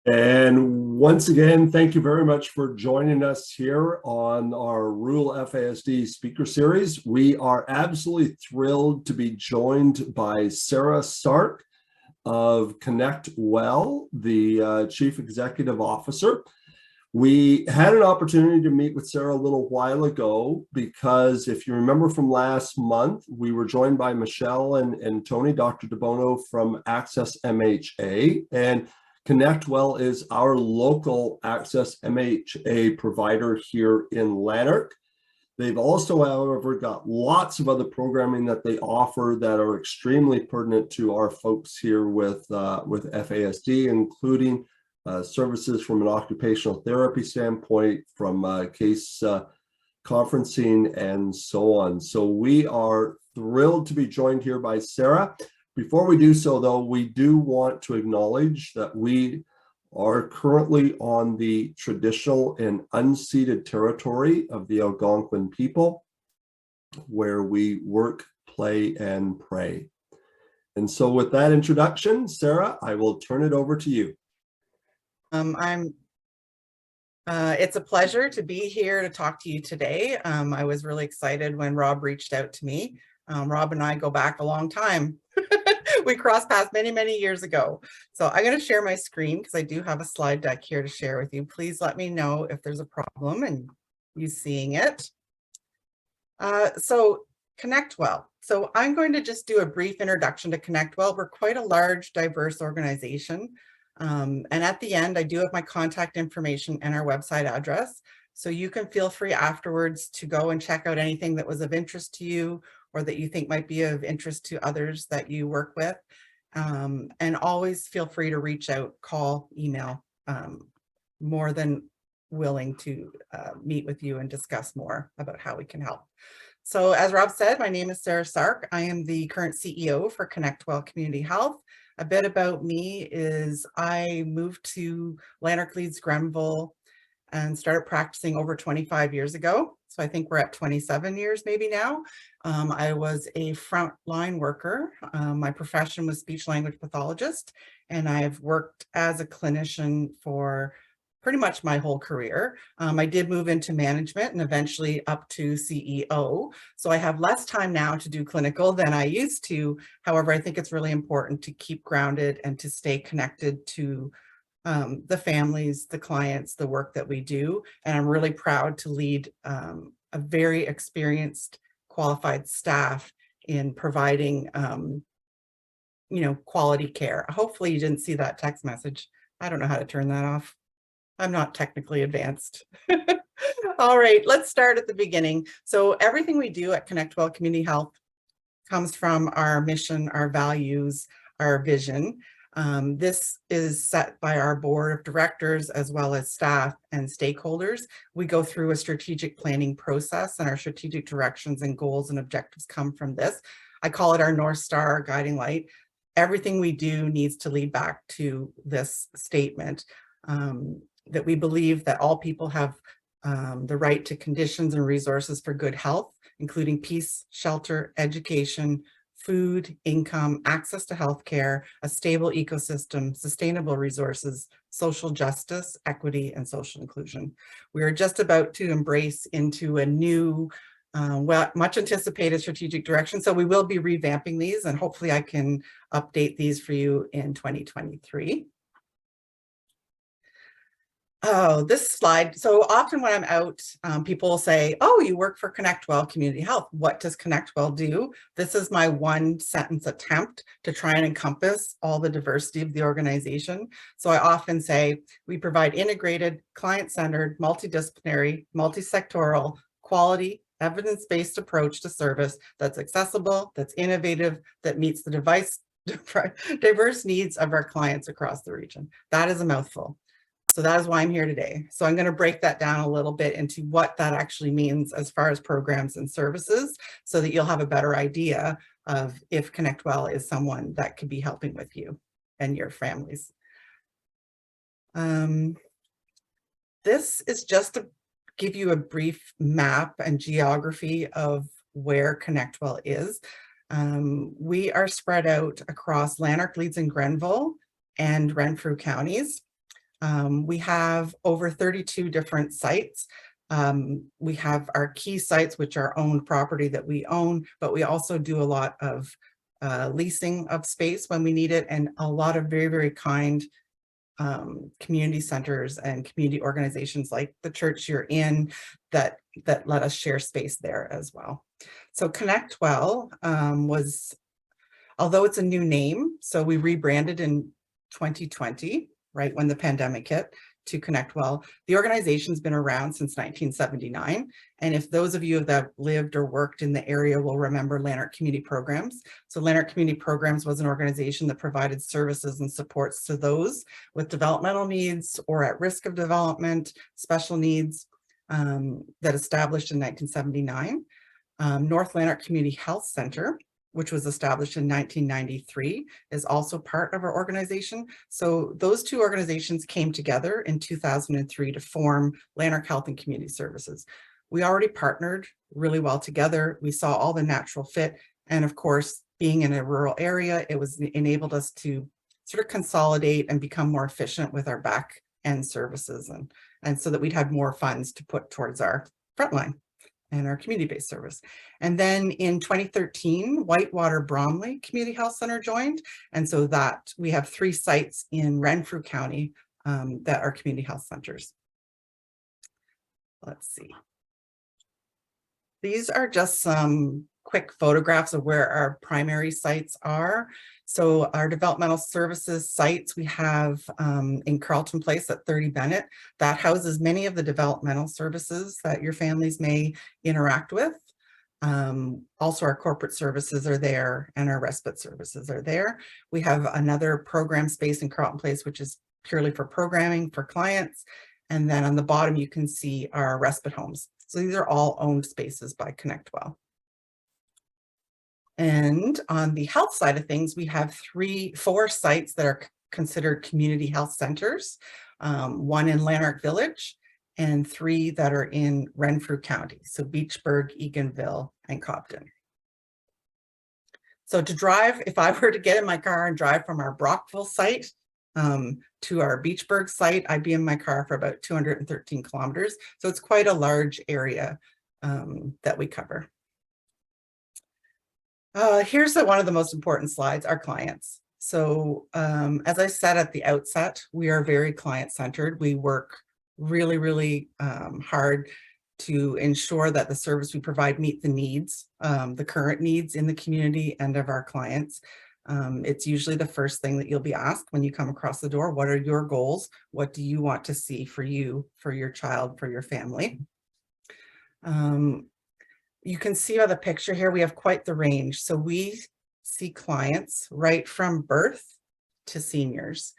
And once again, thank you very much for joining us here on our Rural FASD speaker series. We are absolutely thrilled to be joined by Sark of ConnectWell, the Chief Executive Officer. We had an opportunity to meet with Sarah a little while ago because if you remember from last month, we were joined by Michelle and Tony, Dr. DeBono from Access MHA, and ConnectWell is our local Access MHA provider here in Lanark. They've also, however, got lots of other programming that they offer that are extremely pertinent to our folks here with FASD, including services from an occupational therapy standpoint, from case conferencing, and so on. So we are thrilled to be joined here by Sarah. Before we do so, though, we do want to acknowledge that we are currently on the traditional and unceded territory of the Algonquin people, where we work, play, and pray. And so with that introduction, Sarah, I will turn it over to you. It's a pleasure to be here to talk to you today. I was really excited when Rob reached out to me. Rob and I go back a long time. We crossed paths many, many years ago. So I'm going to share my screen because I do have a slide deck here to share with you. Please let me know if there's a problem and you seeing it. So ConnectWell. So I'm going to just do a brief introduction to ConnectWell. We're quite a large, diverse organization. And at the end, I do have my contact information and our website address. So you can feel free afterwards to go and check out anything that was of interest to you or that you think might be of interest to others that you work with. And always feel free to reach out, call, email, more than willing to meet with you and discuss more about how we can help. So as Rob said, my name is Sark. I am the current CEO for ConnectWell Community Health. A bit about me is I moved to Lanark, Leeds-Grenville and started practicing over 25 years ago. So I think we're at 27 years maybe now. I was a frontline worker. My profession was speech language pathologist, and I've worked as a clinician for pretty much my whole career. I did move into management and eventually up to CEO. So I have less time now to do clinical than I used to. However, I think it's really important to keep grounded and to stay connected to the families, the clients, the work that we do. And I'm really proud to lead a very experienced, qualified staff in providing, quality care. Hopefully you didn't see that text message. I don't know how to turn that off. I'm not technically advanced. All right, let's start at the beginning. So everything we do at ConnectWell Community Health comes from our mission, our values, our vision. This is set by our board of directors as well as staff and stakeholders. We go through a strategic planning process, and our strategic directions and goals and objectives come from this. I call it our North Star, our guiding light. Everything we do needs to lead back to this statement, that we believe that all people have the right to conditions and resources for good health, including peace, shelter, education, food, income, access to healthcare, a stable ecosystem, sustainable resources, social justice, equity, and social inclusion. We are just about to embrace into a new, much anticipated strategic direction. So we will be revamping these, and hopefully I can update these for you in 2023. Oh, this slide. So often when I'm out, people will say, oh, you work for ConnectWell Community Health. What does ConnectWell do? This is my one sentence attempt to try and encompass all the diversity of the organization. So I often say, we provide integrated, client-centered, multidisciplinary, multi-sectoral, quality, evidence-based approach to service that's accessible, that's innovative, that meets the diverse needs of our clients across the region. That is a mouthful. So that is why I'm here today. So I'm going to break that down a little bit into what that actually means as far as programs and services, so that you'll have a better idea of if ConnectWell is someone that could be helping with you and your families. This is just to give you a brief map and geography of where ConnectWell is. We are spread out across Lanark, Leeds, and Grenville and Renfrew counties. We have over 32 different sites. We have our key sites, which are owned property that we own, but we also do a lot of leasing of space when we need it, and a lot of very, very kind community centers and community organizations like the church you're in that let us share space there as well. So ConnectWell was, although it's a new name, so we rebranded in 2020, right when the pandemic hit, to ConnectWell. The organization's been around since 1979. And if those of you that have lived or worked in the area will remember Lanark Community Programs. So Lanark Community Programs was an organization that provided services and supports to those with developmental needs or at risk of development, special needs, that established in 1979. North Lanark Community Health Center, which was established in 1993, is also part of our organization. So those two organizations came together in 2003 to form Lanark Health and Community Services. We already partnered really well together. We saw all the natural fit. And of course, being in a rural area, it was enabled us to sort of consolidate and become more efficient with our back end services, and so that we'd have more funds to put towards our frontline and our community-based service. And then in 2013, Whitewater Bromley Community Health Center joined. And so that we have 3 sites in Renfrew County that are community health centers. Let's see. These are just some quick photographs of where our primary sites are. So our developmental services sites we have in Carlton Place at 30 Bennett. That houses many of the developmental services that your families may interact with. Also our corporate services are there and our respite services are there. We have another program space in Carlton Place, which is purely for programming for clients. And then on the bottom, you can see our respite homes. So these are all owned spaces by ConnectWell. And on the health side of things, we have 4 sites that are considered community health centers, 1 in Lanark Village and 3 that are in Renfrew County. So Beachburg, Eganville, and Cobden. So to drive, if I were to get in my car and drive from our Brockville site to our Beachburg site, I'd be in my car for about 213 kilometers. So it's quite a large area that we cover. Here's one of the most important slides, our clients. So as I said at the outset, we are very client-centered. We work really, really hard to ensure that the service we provide meet the needs, the current needs in the community and of our clients. It's usually the first thing that you'll be asked when you come across the door. What are your goals? What do you want to see for you, for your child, for your family? You can see by the picture here, we have quite the range. So we see clients right from birth to seniors.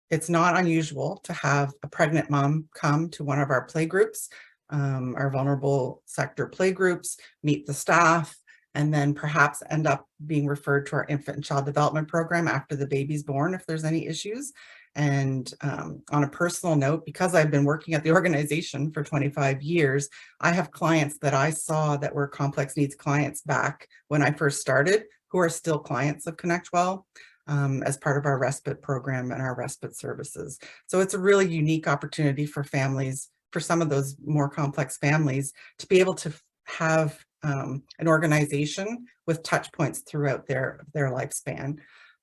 It's not unusual to have a pregnant mom come to one of our play groups, our vulnerable sector play groups, meet the staff, and then perhaps end up being referred to our infant and child development program after the baby's born if there's any issues. And on a personal note, because I've been working at the organization for 25 years, I have clients that I saw that were complex needs clients back when I first started, who are still clients of ConnectWell as part of our respite program and our respite services. So it's a really unique opportunity for families, for some of those more complex families, to be able to have an organization with touch points throughout their lifespan.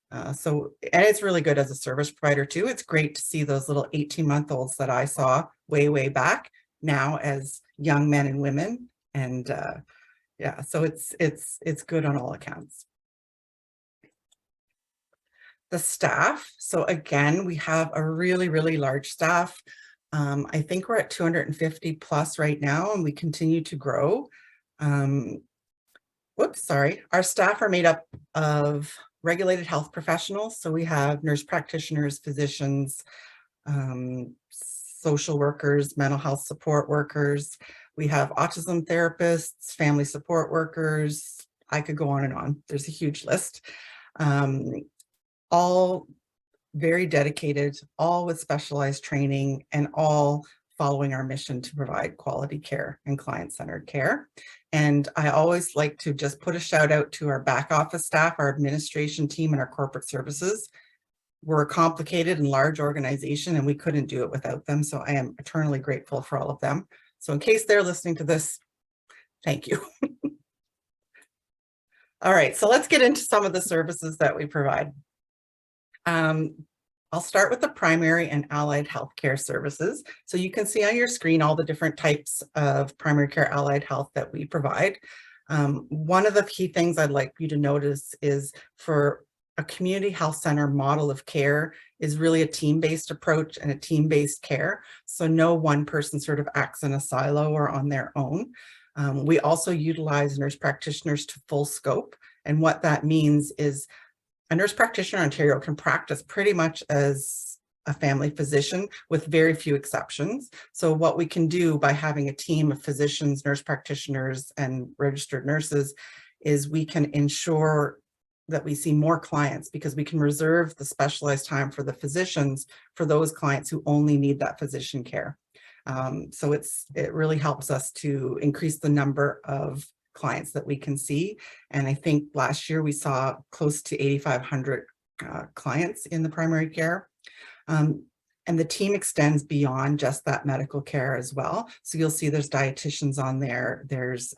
And it's really good as a service provider too. It's great to see those little 18-month-olds that I saw way back now as young men and women. And yeah, so it's good on all accounts. The staff. So again, we have a really, really large staff. I think we're at 250 plus right now, and we continue to grow. Our staff are made up of regulated health professionals. So we have nurse practitioners, physicians, social workers, mental health support workers. We have autism therapists, family support workers. I could go on and on. There's a huge list. All very dedicated, all with specialized training, and all following our mission to provide quality care and client-centered care. And I always like to just put a shout out to our back office staff, our administration team, and our corporate services. we're a complicated and large organization, and we couldn't do it without them. So I am eternally grateful for all of them. So in case they're listening to this, thank you. All right, so let's get into some of the services that we provide. I'll start with the primary and allied healthcare services. So you can see on your screen all the different types of primary care allied health that we provide. One of the key things I'd like you to notice is for a community health center model of care is really a team-based approach and a team-based care. So no one person sort of acts in a silo or on their own. We also utilize nurse practitioners to full scope. And what that means is a nurse practitioner in Ontario can practice pretty much as a family physician with very few exceptions. So what we can do by having a team of physicians, nurse practitioners, and registered nurses is we can ensure that we see more clients because we can reserve the specialized time for the physicians for those clients who only need that physician care. So it really helps us to increase the number of clients that we can see. And I think last year we saw close to 8,500 clients in the primary care. And the team extends beyond just that medical care as well. So you'll see there's dietitians on there, there's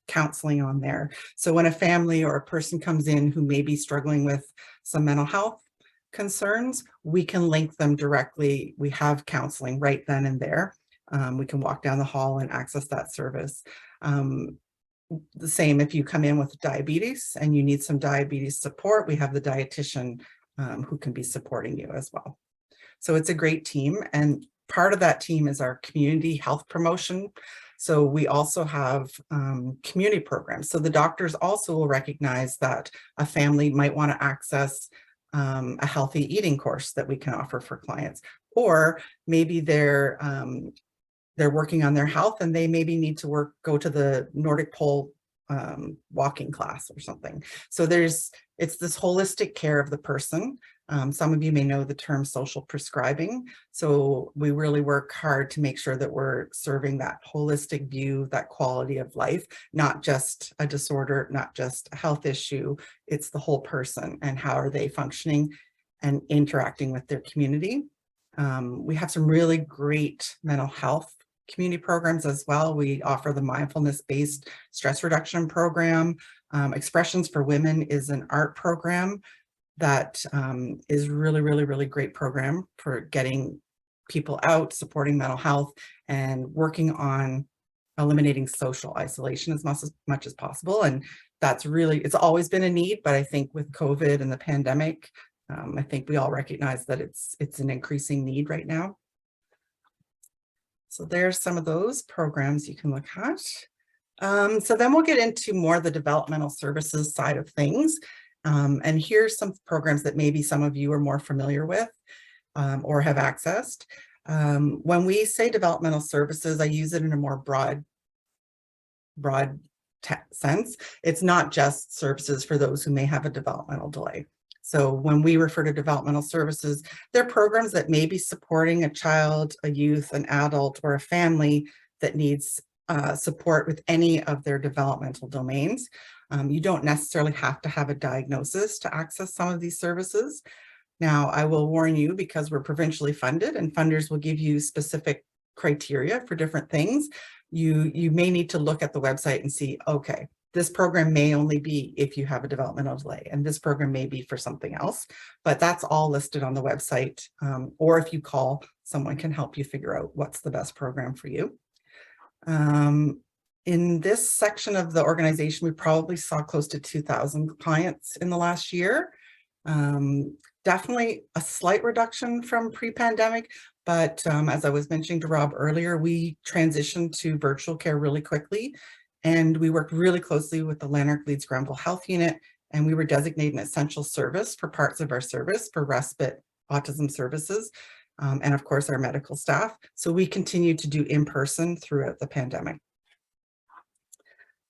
counseling on there. So when a family or a person comes in who may be struggling with some mental health concerns, we can link them directly. We have counseling right then and there. We can walk down the hall and access that service. The same if you come in with diabetes and you need some diabetes support, we have the dietitian who can be supporting you as well. So it's a great team, and part of that team is our community health promotion. So we also have community programs. So the doctors also will recognize that a family might want to access a healthy eating course that we can offer for clients, or maybe they're working on their health and they maybe need to go to the Nordic Pole walking class or something. So it's this holistic care of the person. Some of you may know the term social prescribing. So we really work hard to make sure that we're serving that holistic view, that quality of life, not just a disorder, not just a health issue. It's the whole person and how are they functioning and interacting with their community. We have some really great mental health community programs as well. We offer the mindfulness-based stress reduction program. Expressions for Women is an art program that is really great program for getting people out, supporting mental health, and working on eliminating social isolation as much as possible. And it's always been a need, but I think with COVID and the pandemic, I think we all recognize that it's an increasing need right now. So there's some of those programs you can look at. So then we'll get into more the developmental services side of things. And here's some programs that maybe some of you are more familiar with or have accessed. When we say developmental services, I use it in a more broad sense. It's not just services for those who may have a developmental delay. So when we refer to developmental services, they're programs that may be supporting a child, a youth, an adult, or a family that needs support with any of their developmental domains. You don't necessarily have to have a diagnosis to access some of these services. Now, I will warn you, because we're provincially funded and funders will give you specific criteria for different things, you may need to look at the website and see, okay, this program may only be if you have a developmental delay, and this program may be for something else, but that's all listed on the website. Or if you call, someone can help you figure out what's the best program for you. In this section of the organization, we probably saw close to 2,000 clients in the last year. Definitely a slight reduction from pre-pandemic, but as I was mentioning to Rob earlier, we transitioned to virtual care really quickly, and we worked really closely with the Lanark Leeds-Grenville Health Unit, and we were designated an essential service for parts of our service for Respite Autism Services, and of course our medical staff. So we continued to do in-person throughout the pandemic.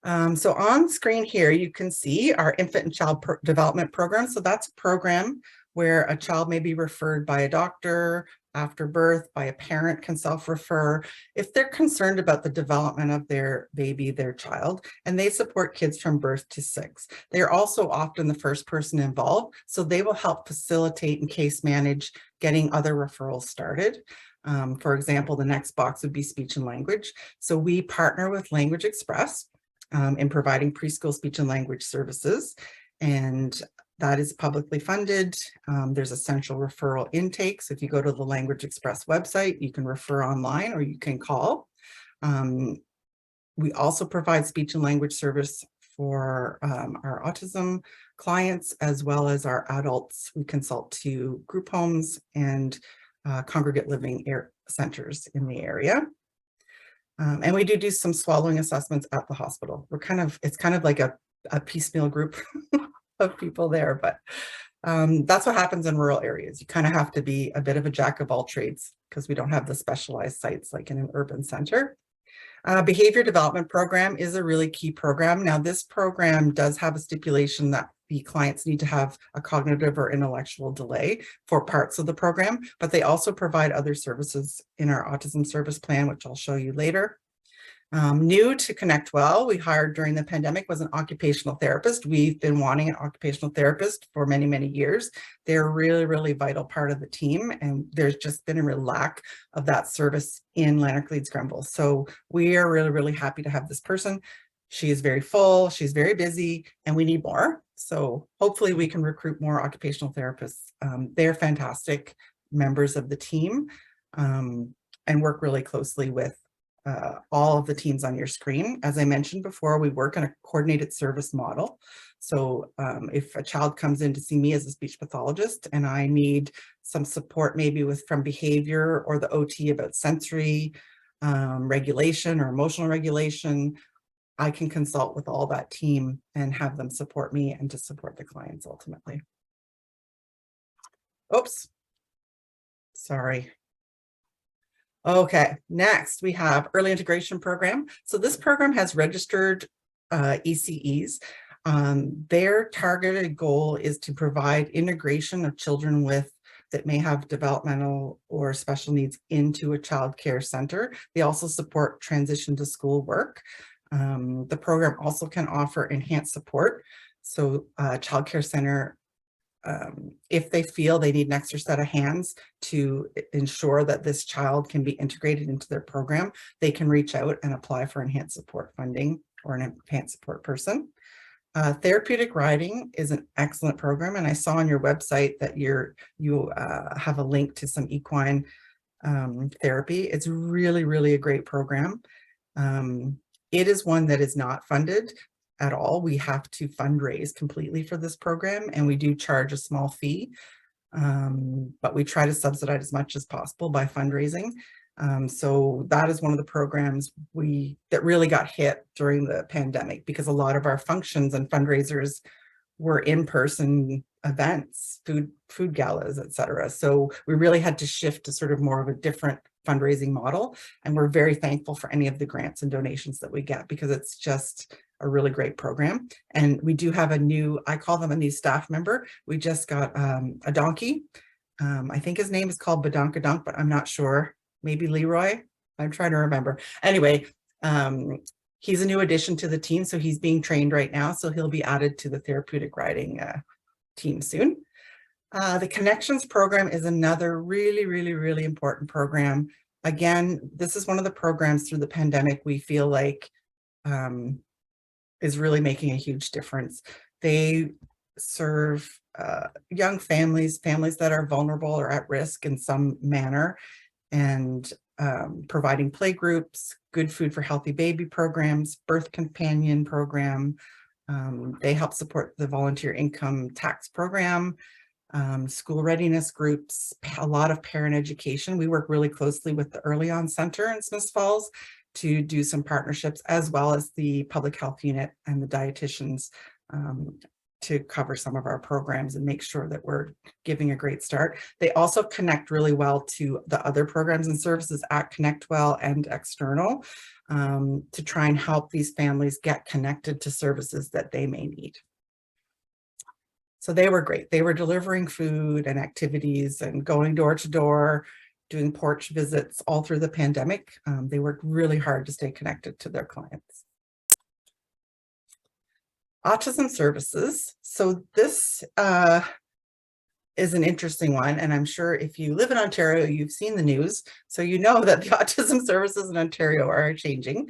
So on screen here, you can see our infant and child development program. So that's a program where a child may be referred by a doctor after birth, by a parent can self-refer if they're concerned about the development of their baby, their child, and they support kids from birth to 6. They're also often the first person involved, so they will help facilitate and case manage getting other referrals started. For example, the next box would be speech and language. So we partner with Language Express in providing preschool speech and language services, and that is publicly funded. There's a central referral intake. So if you go to the Language Express website, you can refer online or you can call. We also provide speech and language service for our autism clients, as well as our adults. We consult to group homes and congregate living centers in the area. And we do some swallowing assessments at the hospital. It's kind of like a piecemeal group of people there, but that's what happens in rural areas. You kind of have to be a bit of a jack of all trades because we don't have the specialized sites like in an urban center. Behavior development program is a really key program. Now, this program does have a stipulation that the clients need to have a cognitive or intellectual delay for parts of the program, but they also provide other services in our autism service plan, which I'll show you later. New to ConnectWell, we hired during the pandemic was an occupational therapist. We've been wanting an occupational therapist for many, many years. They're a really, really vital part of the team, and there's just been a real lack of that service in Lanark, Leeds-Grenville. So we are really, really happy to have this person. She is very full, she's very busy, and we need more. So hopefully we can recruit more occupational therapists. They're fantastic members of the team and work really closely with all of the teams on your screen. As I mentioned before, we work on a coordinated service model. So if a child comes in to see me as a speech pathologist and I need some support maybe from behavior or the OT about sensory regulation or emotional regulation, I can consult with all that team and have them support me and to support the clients ultimately. Oops, sorry. Okay, next we have early integration program. So this program has registered ECEs. Their targeted goal is to provide integration of children that may have developmental or special needs into a child care center. They also support transition to school work. The program also can offer enhanced support. So child care center, if they feel they need an extra set of hands to ensure that this child can be integrated into their program, they can reach out and apply for enhanced support funding or an enhanced support person. Therapeutic riding is an excellent program, and I saw on your website that you have a link to some equine therapy. It's really, really a great program. It is one that is not funded at all. We have to fundraise completely for this program, and we do charge a small fee, but we try to subsidize as much as possible by fundraising. So that is one of the programs that really got hit during the pandemic, because a lot of our functions and fundraisers were in-person events, food galas, etc. So we really had to shift to sort of more of a different fundraising model, and we're very thankful for any of the grants and donations that we get, because it's just a really great program. And we do have I call them a new staff member. We just got a donkey. I think his name is called Badonkadunk, but I'm not sure. Maybe Leroy. I'm trying to remember. Anyway, he's a new addition to the team, so he's being trained right now. So he'll be added to the therapeutic riding team soon. The Connections program is another really, really, really important program. Again, this is one of the programs through the pandemic we feel like is really making a huge difference. They serve young families that are vulnerable or at risk in some manner, and providing play groups, good food for healthy baby programs, birth companion program. They help support the volunteer income tax program, school readiness groups, a lot of parent education. We work really closely with the Early On Center in Smiths Falls to do some partnerships, as well as the public health unit and the dietitians to cover some of our programs and make sure that we're giving a great start. They also connect really well to the other programs and services at ConnectWell and external to try and help these families get connected to services that they may need. So they were great. They were delivering food and activities and going door to door, doing porch visits all through the pandemic. They worked really hard to stay connected to their clients. Autism Services. So this is an interesting one, and I'm sure if you live in Ontario, you've seen the news, so you know that the Autism Services in Ontario are changing.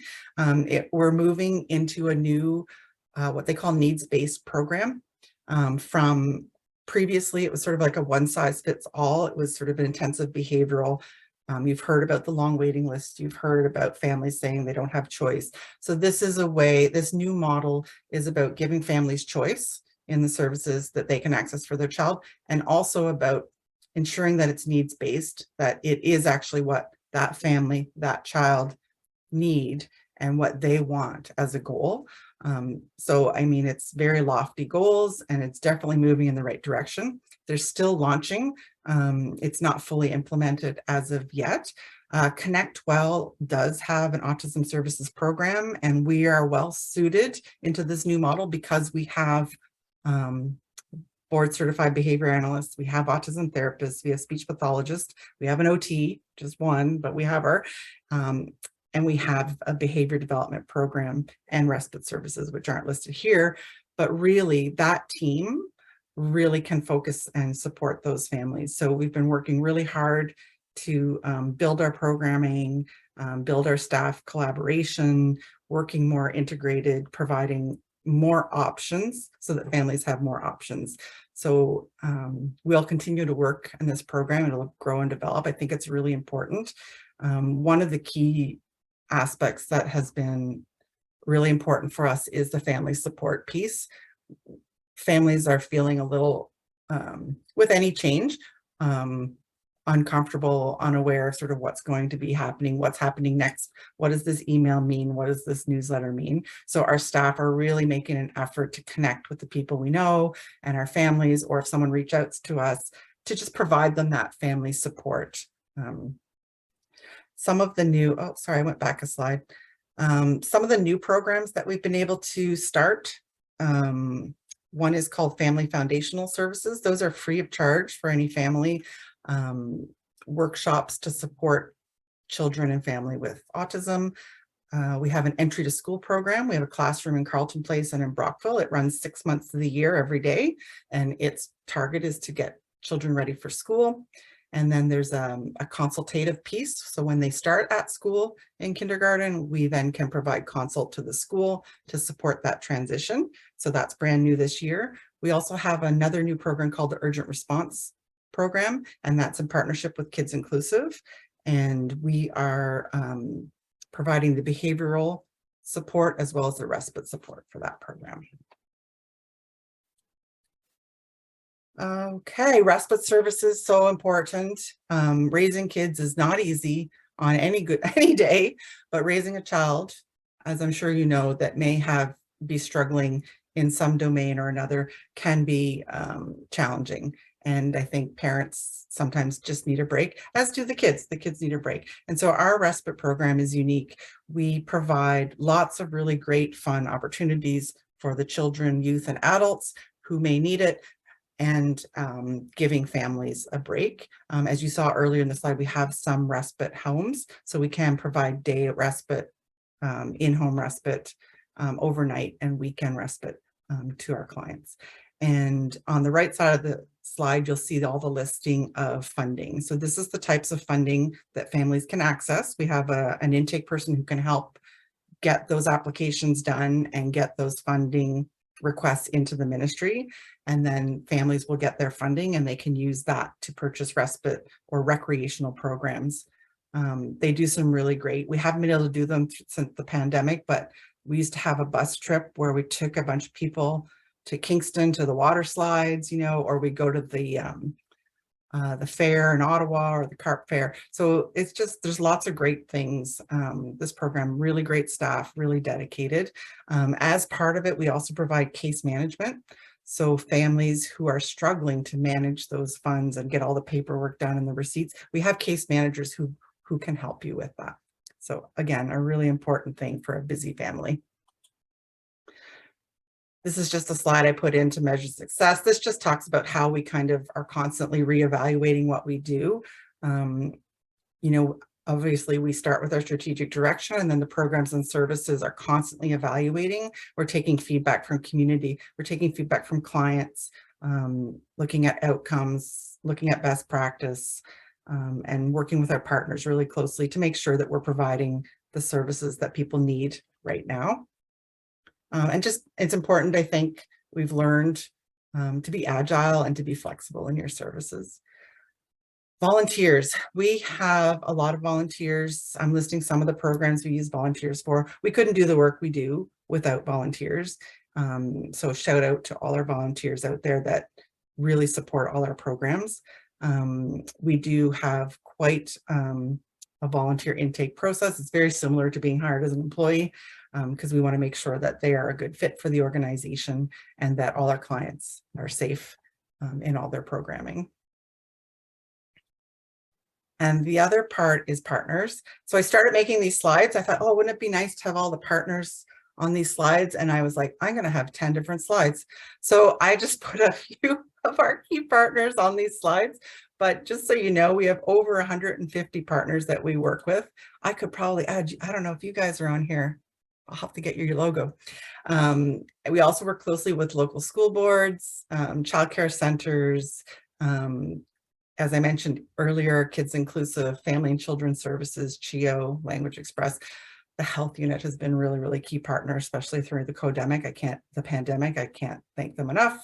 We're moving into a new, what they call needs-based program. From previously, it was sort of like a one-size-fits-all. It was sort of an intensive behavioral. You've heard about the long waiting list. You've heard about families saying they don't have choice. So this is a way, this new model is about giving families choice in the services that they can access for their child, and also about ensuring that it's needs-based, that it is actually what that family, that child need and what they want as a goal. So, I mean, it's very lofty goals, and it's definitely moving in the right direction. They're still launching. It's not fully implemented as of yet. ConnectWell does have an autism services program, and we are well suited into this new model because we have board certified behavior analysts, we have autism therapists, we have speech pathologists, we have an OT, just one, but we have our, and we have a behavior development program and respite services, which aren't listed here, but really that team really can focus and support those families. So we've been working really hard to build our programming, build our staff collaboration, working more integrated, providing more options so that families have more options. So we'll continue to work in this program. It'll grow and develop. I think it's really important. One of the key aspects that has been really important for us is the family support piece. Families are feeling a little, with any change, uncomfortable, unaware of sort of what's going to be happening, what's happening next, what does this email mean, what does this newsletter mean? So our staff are really making an effort to connect with the people we know and our families, or if someone reaches out to us, to just provide them that family support. Some of the new, oh, sorry, I went back a slide. Some of the new programs that we've been able to start, one is called Family Foundational Services. Those are free of charge for any family. Workshops to support children and family with autism. We have an entry to school program. We have a classroom in Carleton Place and in Brockville. It runs 6 months of the year every day, and its target is to get children ready for school. And then there's a consultative piece. So when they start at school in kindergarten, we then can provide consult to the school to support that transition. So that's brand new this year. We also have another new program called the Urgent Response Program, and that's in partnership with Kids Inclusive. And we are providing the behavioral support as well as the respite support for that program. Okay, respite services, so important. Raising kids is not easy on any day, but raising a child, as I'm sure you know, that may be struggling in some domain or another can be challenging. And I think parents sometimes just need a break, as do the kids. The kids need a break. And so our respite program is unique. We provide lots of really great fun opportunities for the children, youth, and adults who may need it, and giving families a break. As you saw earlier in the slide, we have some respite homes, so we can provide day respite, in-home respite, overnight and weekend respite to our clients. And on the right side of the slide, you'll see all the listing of funding. So this is the types of funding that families can access. We have an intake person who can help get those applications done and get those funding requests into the ministry. And then families will get their funding and they can use that to purchase respite or recreational programs. They do some really great, we haven't been able to do them since the pandemic, but we used to have a bus trip where we took a bunch of people to Kingston to the water slides, you know, or we go to the fair in Ottawa or the carp fair. So it's just, there's lots of great things. This program, really great staff, really dedicated. As part of it, we also provide case management. So families who are struggling to manage those funds and get all the paperwork done and the receipts, we have case managers who can help you with that. So again, a really important thing for a busy family. This is just a slide I put in to measure success. This just talks about how we kind of are constantly reevaluating what we do. you know, obviously we start with our strategic direction, and then the programs and services are constantly evaluating. We're taking feedback from community, we're taking feedback from clients, looking at outcomes, looking at best practice, and working with our partners really closely to make sure that we're providing the services that people need right now. And just, it's important, I think, we've learned to be agile and to be flexible in your services. Volunteers, we have a lot of volunteers. I'm listing some of the programs we use volunteers for. We couldn't do the work we do without volunteers. So shout out to all our volunteers out there that really support all our programs. We do have quite a volunteer intake process. It's very similar to being hired as an employee, because we want to make sure that they are a good fit for the organization and that all our clients are safe in all their programming. And the other part is partners. So I started making these slides. I thought, oh, wouldn't it be nice to have all the partners on these slides? And I was like, I'm going to have 10 different slides. So I just put a few of our key partners on these slides. But just so you know, we have over 150 partners that we work with. I could probably add, I don't know if you guys are on here. I'll have to get your logo. We also work closely with local school boards, childcare centers, as I mentioned earlier, Kids Inclusive, Family and Children's Services, CHIO, Language Express. The health unit has been really, really key partner, especially through the pandemic. I can't thank them enough.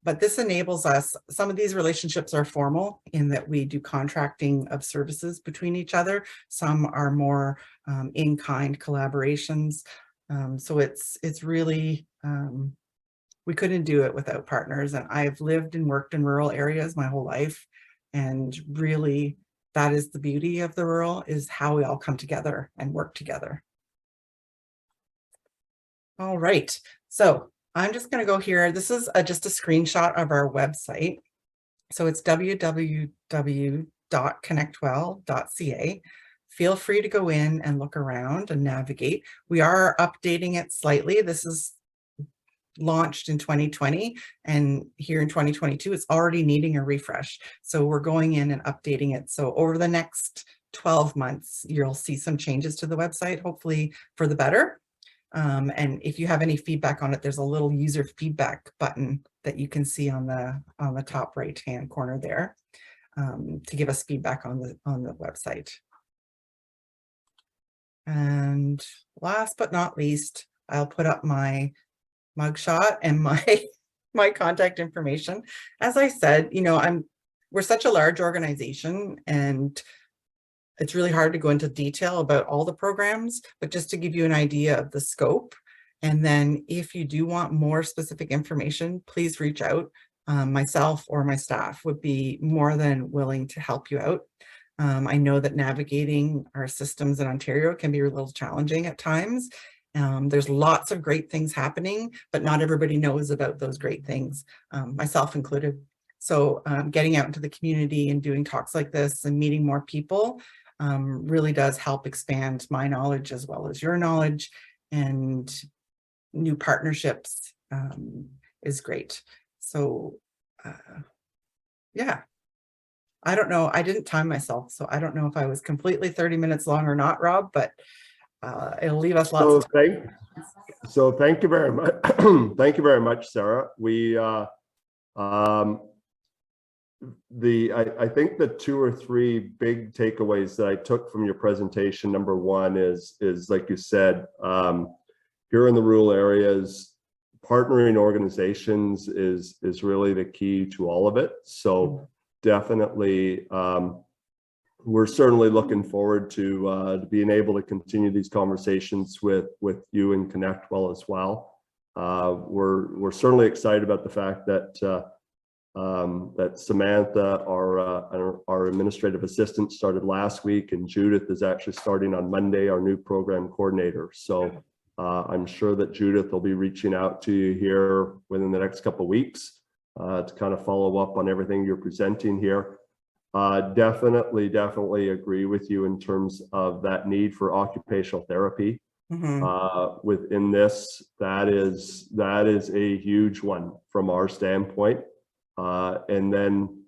But this enables us, some of these relationships are formal in that we do contracting of services between each other. Some are more in-kind collaborations. So it's really, we couldn't do it without partners. And I've lived and worked in rural areas my whole life. And really, that is the beauty of the rural, is how we all come together and work together. All right, so I'm just going to go here. This is just a screenshot of our website. So it's www.connectwell.ca. Feel free to go in and look around and navigate. We are updating it slightly. This is launched in 2020, and here in 2022 it's already needing a refresh, so we're going in and updating it. So over the next 12 months you'll see some changes to the website, hopefully for the better. And if you have any feedback on it, there's a little user feedback button that you can see on the top right hand corner there, to give us feedback on the website. And last but not least, I'll put up my mugshot and my contact information. As I said, you know, we're such a large organization, and it's really hard to go into detail about all the programs, but just to give you an idea of the scope. And then if you do want more specific information, please reach out. Myself or my staff would be more than willing to help you out. I know that navigating our systems in Ontario can be a little challenging at times. There's lots of great things happening, but not everybody knows about those great things, myself included. So getting out into the community and doing talks like this and meeting more people really does help expand my knowledge as well as your knowledge, and new partnerships is great. So yeah, I don't know, I didn't time myself, so I don't know if I was completely 30 minutes long or not, Rob, but it'll leave us lots of time. So thank you very much. Thank you very much, Sarah. We I think the 2 or 3 big takeaways that I took from your presentation, number one is like you said, here in the rural areas, partnering organizations is really the key to all of it. So definitely, we're certainly looking forward to being able to continue these conversations with you and ConnectWell as well. We're certainly excited about the fact that that Samantha, our administrative assistant, started last week, and Judith is actually starting on Monday, our new program coordinator. So I'm sure that Judith will be reaching out to you here within the next couple of weeks to kind of follow up on everything you're presenting here. Definitely agree with you in terms of that need for occupational therapy. Within this, that is a huge one from our standpoint. And then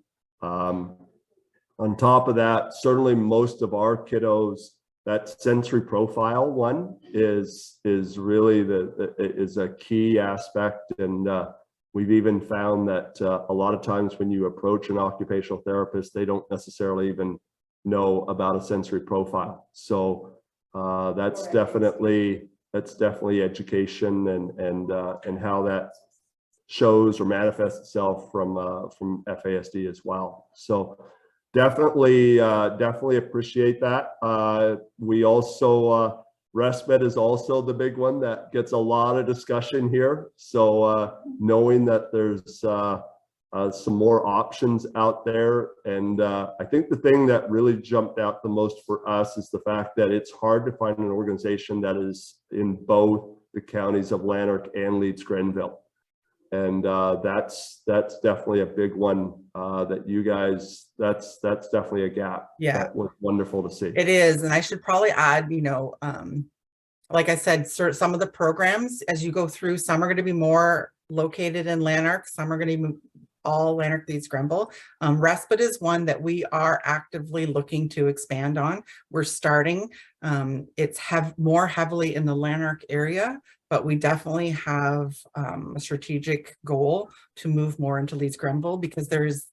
On top of that, certainly most of our kiddos, that sensory profile one is really is a key aspect. And we've even found that a lot of times when you approach an occupational therapist, they don't necessarily even know about a sensory profile. So that's definitely education and how that shows or manifests itself from FASD as well. So definitely appreciate that. We also Respite is also the big one that gets a lot of discussion here. So knowing that there's some more options out there, and I think the thing that really jumped out the most for us is the fact that it's hard to find an organization that is in both the counties of Lanark and Leeds-Grenville. And that's definitely a big one that you guys, that's definitely a gap. Yeah, that was wonderful to see. It is. And I should probably add, you know, like I said, some of the programs as you go through, some are going to be more located in Lanark, some are going to be all Lanark, Leeds-Grenville. Respite is one that we are actively looking to expand on. We're starting, it's more heavily in the Lanark area, but we definitely have a strategic goal to move more into Leeds-Grenville because there's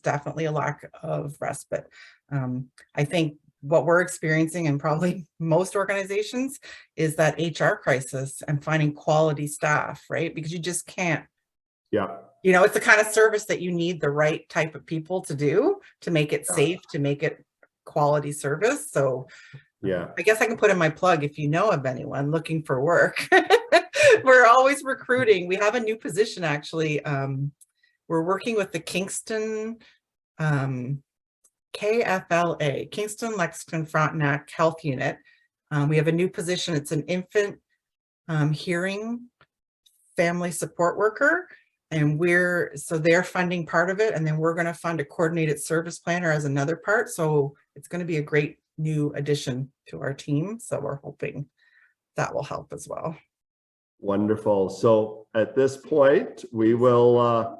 definitely a lack of respite. I think what we're experiencing, and probably most organizations, is that HR crisis and finding quality staff, right? Because you just can't. Yeah. You know, it's the kind of service that you need the right type of people to do to make it safe, to make it quality service. So yeah, I guess I can put in my plug if you know of anyone looking for work. We're always recruiting. We have a new position, actually. We're working with the Kingston KFLA, Kingston Lexington Frontenac Health Unit. We have a new position. It's an infant hearing family support worker. And so they're funding part of it, and then we're going to fund a coordinated service planner as another part. So it's going to be a great new addition to our team. So we're hoping that will help as well. Wonderful. So at this point, we will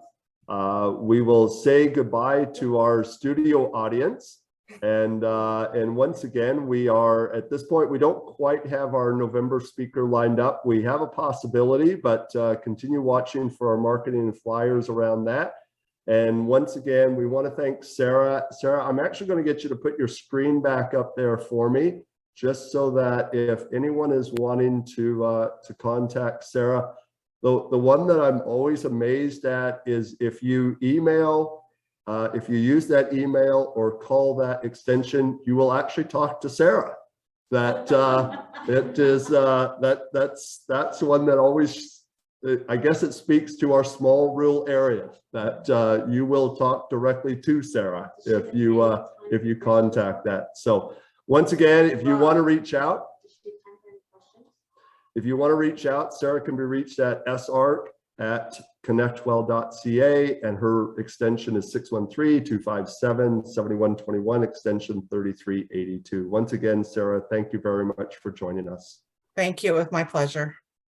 say goodbye to our studio audience. And once again, we are at this point, we don't quite have our November speaker lined up. We have a possibility, but continue watching for our marketing and flyers around that. And once again, we want to thank Sarah. Sarah, I'm actually going to get you to put your screen back up there for me, just so that if anyone is wanting to contact Sarah, the one that I'm always amazed at is if you email. If you use that email or call that extension, you will actually talk to Sarah. That that's one that always, I guess it speaks to our small rural area, that you will talk directly to Sarah if you contact that. So once again, if you want to reach out, Sarah can be reached at sark@connectwell.ca, and her extension is 613-257-7121, extension 3382. Once again, Sarah, thank you very much for joining us. Thank you. It was my pleasure.